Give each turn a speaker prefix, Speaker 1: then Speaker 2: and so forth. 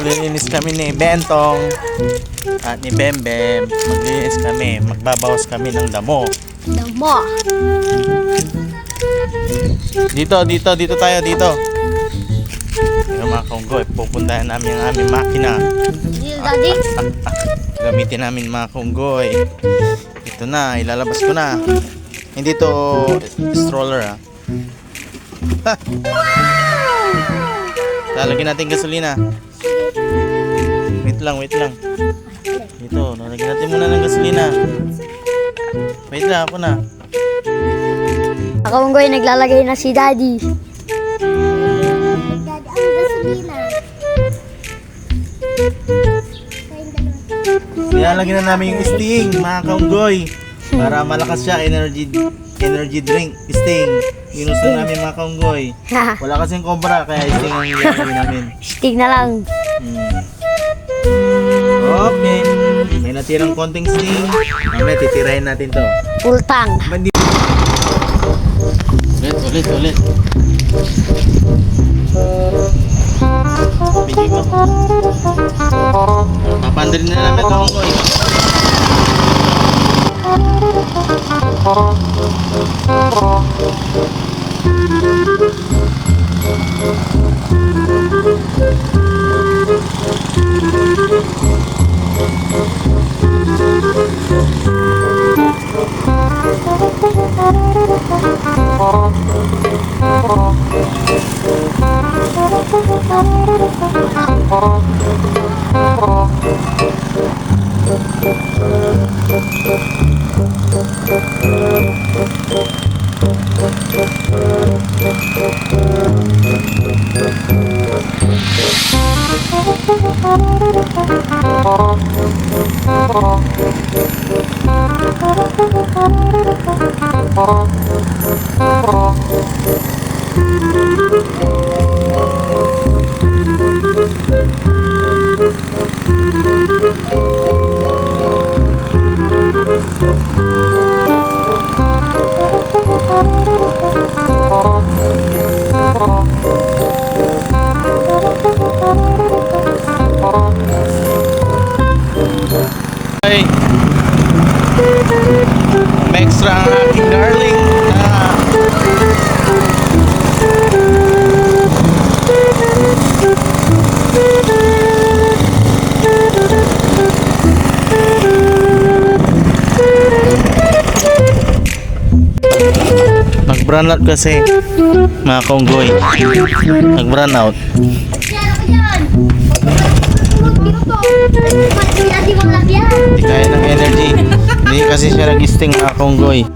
Speaker 1: maglilinis kami ni Bentong at ni Bembem. Maglilinis kami, magbabawas kami ng damo.
Speaker 2: Damo.
Speaker 1: Dito tayo, dito. Yung mga kaunggoy, pupuntahan namin ang aming makina.
Speaker 2: Dito, Daddy.
Speaker 1: Gamitin namin mga kaunggoy. Ito na, ilalabas ko na. Hindi to stroller ha. Lalagyan natin gasolina. Wait lang. Ito, lalagyan natin muna ng gasolina. Wait lang, ako na.
Speaker 2: Kaunggoy, naglalagay na si Daddy.
Speaker 1: Nilalagyan na namin yung Sting, mga kaunggoy. Para malakas siya, energy drink, Sting. Ginusto namin mga kaunggoy. Wala kasing Cobra, kaya Sting ang nilalagyan namin.
Speaker 2: Stig na lang.
Speaker 1: Okay. May natirang konting Sting. Mamaya titirahin natin to.
Speaker 2: Full tank.
Speaker 1: Ulit. Bigay ko. Papandarin na namin ito kaunggoy. Ay, extra ang aking darling na nag-brown out kasi mga kaunggoy. Nag-brown out. Hindi kaya ng energy. Hindi kasi siya nag-sting mga kaunggoy.